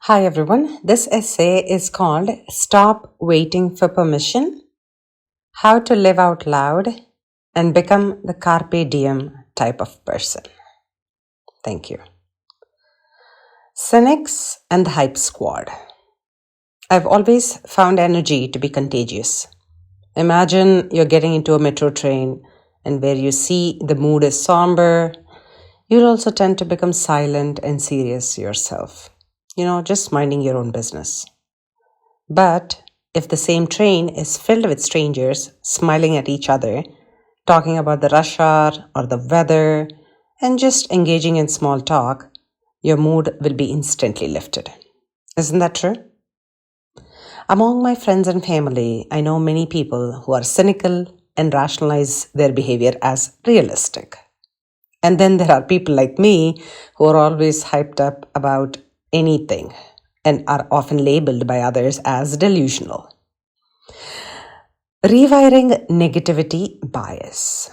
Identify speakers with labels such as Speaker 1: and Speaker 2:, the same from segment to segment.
Speaker 1: Hi everyone, this essay is called Stop Waiting for Permission: How to Live Out Loud and Become the Carpe Diem type of person. Thank you. Cynics and the Hype Squad. I've always found energy to be contagious. Imagine you're getting into a metro train and where you see the mood is somber, you'll also tend to become silent and serious yourself. Just minding your own business. But if the same train is filled with strangers smiling at each other, talking about the rush hour or the weather, and just engaging in small talk, your mood will be instantly lifted. Isn't that true? Among my friends and family, I know many people who are cynical and rationalize their behavior as realistic. And then there are people like me who are always hyped up about anything and are often labeled by others as delusional. Rewiring negativity bias.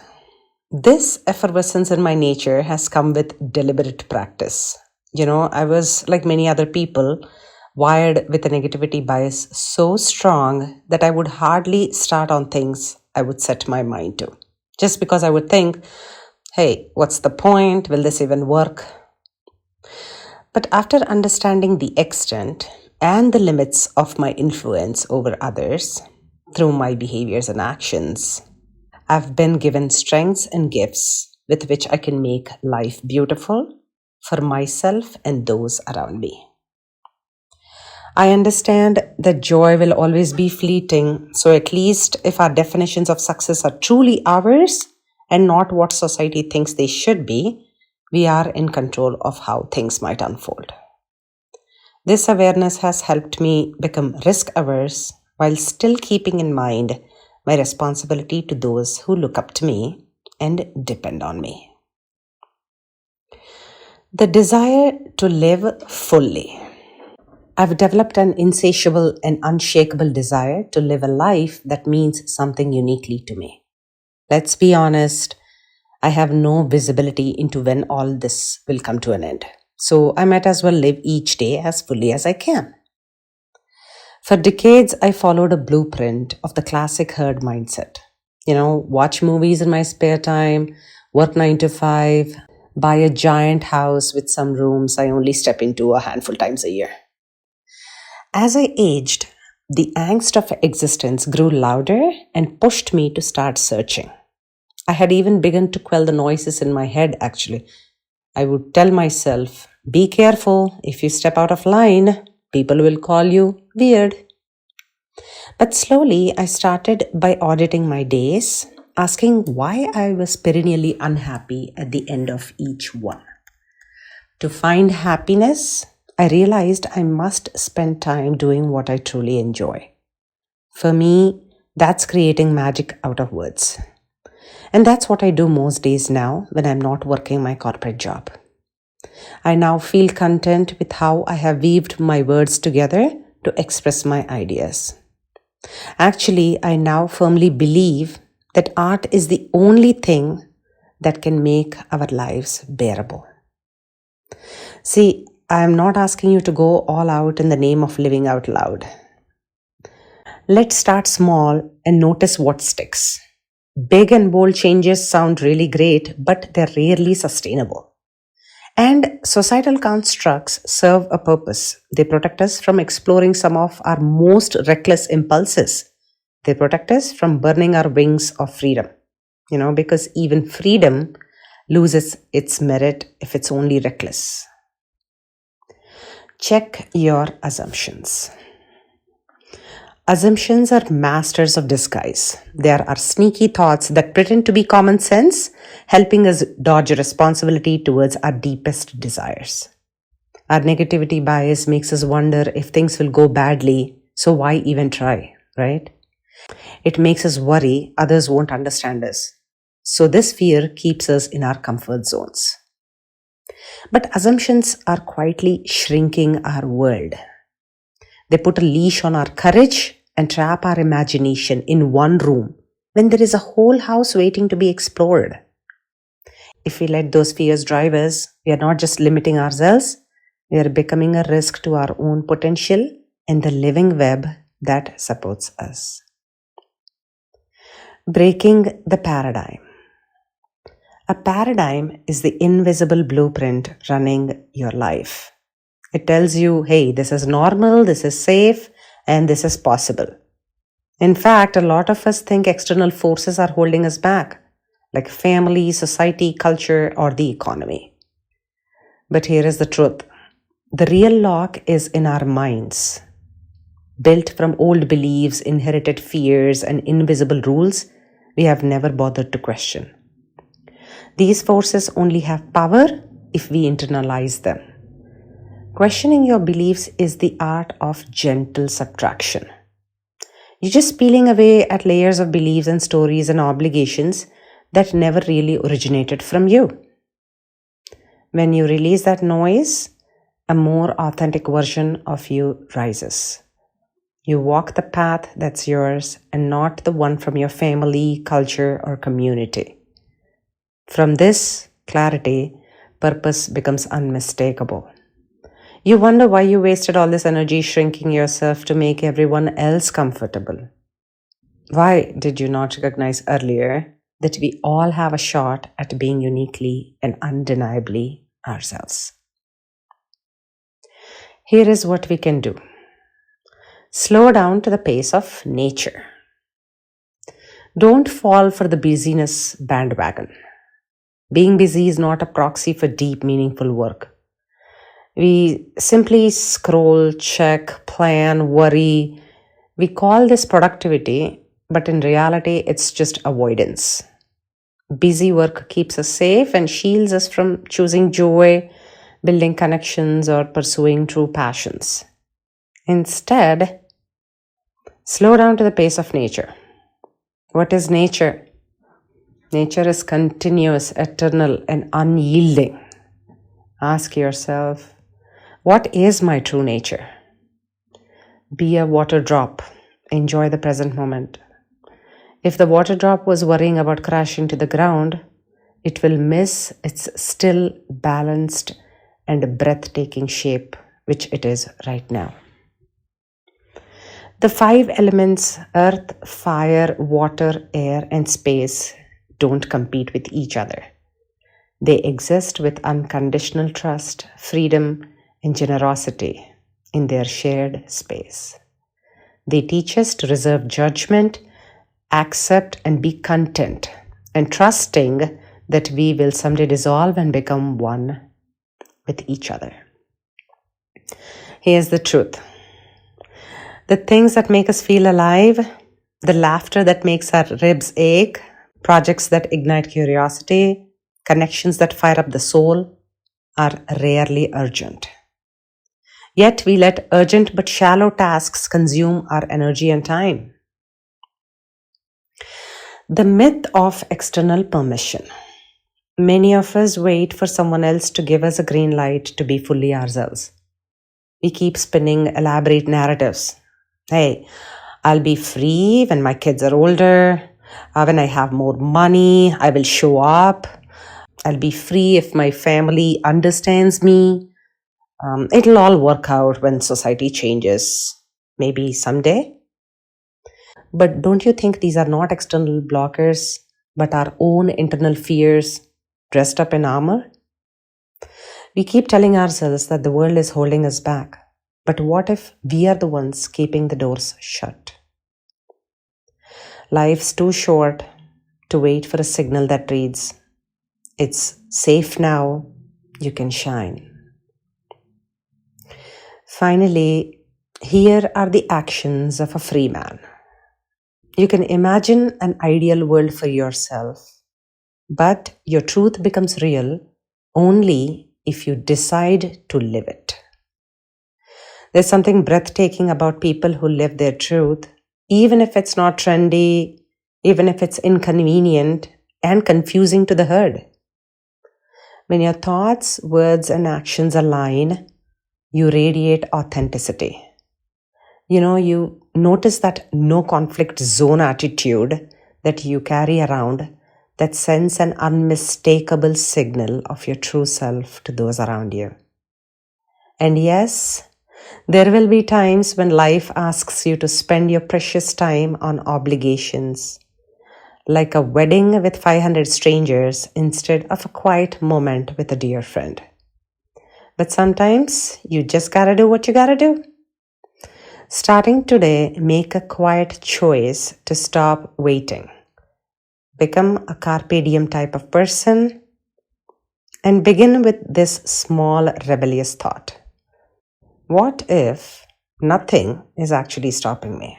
Speaker 1: This effervescence in my nature has come with deliberate practice. I was, like many other people, wired with a negativity bias so strong that I would hardly start on things I would set my mind to. Just because I would think, hey, what's the point? Will this even work? But after understanding the extent and the limits of my influence over others through my behaviors and actions, I've been given strengths and gifts with which I can make life beautiful for myself and those around me. I understand that joy will always be fleeting, so at least if our definitions of success are truly ours and not what society thinks they should be, we are in control of how things might unfold. This awareness has helped me become risk-averse while still keeping in mind my responsibility to those who look up to me and depend on me. The desire to live fully. I've developed an insatiable and unshakable desire to live a life that means something uniquely to me. Let's be honest, I have no visibility into when all this will come to an end. So I might as well live each day as fully as I can. For decades, I followed a blueprint of the classic herd mindset. Watch movies in my spare time, work 9 to 5, buy a giant house with some rooms I only step into a handful times a year. As I aged, the angst of existence grew louder and pushed me to start searching. I had even begun to quell the noises in my head, actually. I would tell myself, be careful, if you step out of line, people will call you weird. But slowly, I started by auditing my days, asking why I was perennially unhappy at the end of each one. To find happiness, I realized I must spend time doing what I truly enjoy. For me, that's creating magic out of words. And that's what I do most days now when I'm not working my corporate job. I now feel content with how I have weaved my words together to express my ideas. Actually, I now firmly believe that art is the only thing that can make our lives bearable. See, I am not asking you to go all out in the name of living out loud. Let's start small and notice what sticks. Big and bold changes sound really great, but they're rarely sustainable. And societal constructs serve a purpose. They protect us from exploring some of our most reckless impulses. They protect us from burning our wings of freedom. Because even freedom loses its merit if it's only reckless. Check your assumptions. Assumptions are masters of disguise. They are our sneaky thoughts that pretend to be common sense, helping us dodge responsibility towards our deepest desires. Our negativity bias makes us wonder if things will go badly, so why even try, right? It makes us worry others won't understand us. So this fear keeps us in our comfort zones. But assumptions are quietly shrinking our world. They put a leash on our courage and trap our imagination in one room when there is a whole house waiting to be explored. If we let those fears drive us, we are not just limiting ourselves, We are becoming a risk to our own potential and the living web that supports us. Breaking the paradigm. A paradigm is the invisible blueprint running your life. It tells you, hey, this is normal, this is safe, and this is possible. In fact, a lot of us think external forces are holding us back, like family, society, culture, or the economy. But here is the truth. The real lock is in our minds. Built from old beliefs, inherited fears, and invisible rules we have never bothered to question. These forces only have power if we internalize them. Questioning your beliefs is the art of gentle subtraction. You're just peeling away at layers of beliefs and stories and obligations that never really originated from you. When you release that noise, a more authentic version of you rises. You walk the path that's yours and not the one from your family, culture, or community. From this clarity, purpose becomes unmistakable. You wonder why you wasted all this energy shrinking yourself to make everyone else comfortable. Why did you not recognize earlier that we all have a shot at being uniquely and undeniably ourselves? Here is what we can do. Slow down to the pace of nature. Don't fall for the busyness bandwagon. Being busy is not a proxy for deep, meaningful work. We simply scroll, check, plan, worry. We call this productivity, but in reality, it's just avoidance. Busy work keeps us safe and shields us from choosing joy, building connections, or pursuing true passions. Instead, slow down to the pace of nature. What is nature? Nature is continuous, eternal, and unyielding. Ask yourself, what is my true nature? Be a water drop. Enjoy the present moment. If the water drop was worrying about crashing to the ground, it will miss its still, balanced, and breathtaking shape, which it is right now. The 5 elements, earth, fire, water, air, and space, don't compete with each other. They exist with unconditional trust, freedom, and generosity in their shared space. They teach us to reserve judgment, accept and be content, and trusting that we will someday dissolve and become one with each other. Here's the truth. The things that make us feel alive, the laughter that makes our ribs ache, projects that ignite curiosity, connections that fire up the soul, are rarely urgent. Yet we let urgent but shallow tasks consume our energy and time. The myth of external permission. Many of us wait for someone else to give us a green light to be fully ourselves. We keep spinning elaborate narratives. Hey, I'll be free when my kids are older. When I have more money, I will show up. I'll be free if my family understands me. It'll all work out when society changes. Maybe someday. But don't you think these are not external blockers, but our own internal fears dressed up in armor? We keep telling ourselves that the world is holding us back. But what if we are the ones keeping the doors shut? Life's too short to wait for a signal that reads, "It's safe now, you can shine." Finally, here are the actions of a free man. You can imagine an ideal world for yourself, but your truth becomes real only if you decide to live it. There's something breathtaking about people who live their truth, even if it's not trendy, even if it's inconvenient and confusing to the herd. When your thoughts, words, and actions align, you radiate authenticity. You notice that no conflict zone attitude that you carry around that sends an unmistakable signal of your true self to those around you. And yes, there will be times when life asks you to spend your precious time on obligations, like a wedding with 500 strangers instead of a quiet moment with a dear friend. But sometimes you just gotta do what you gotta do. Starting today, make a quiet choice to stop waiting. Become a Carpe Diem type of person and begin with this small rebellious thought. What if nothing is actually stopping me?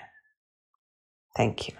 Speaker 1: Thank you.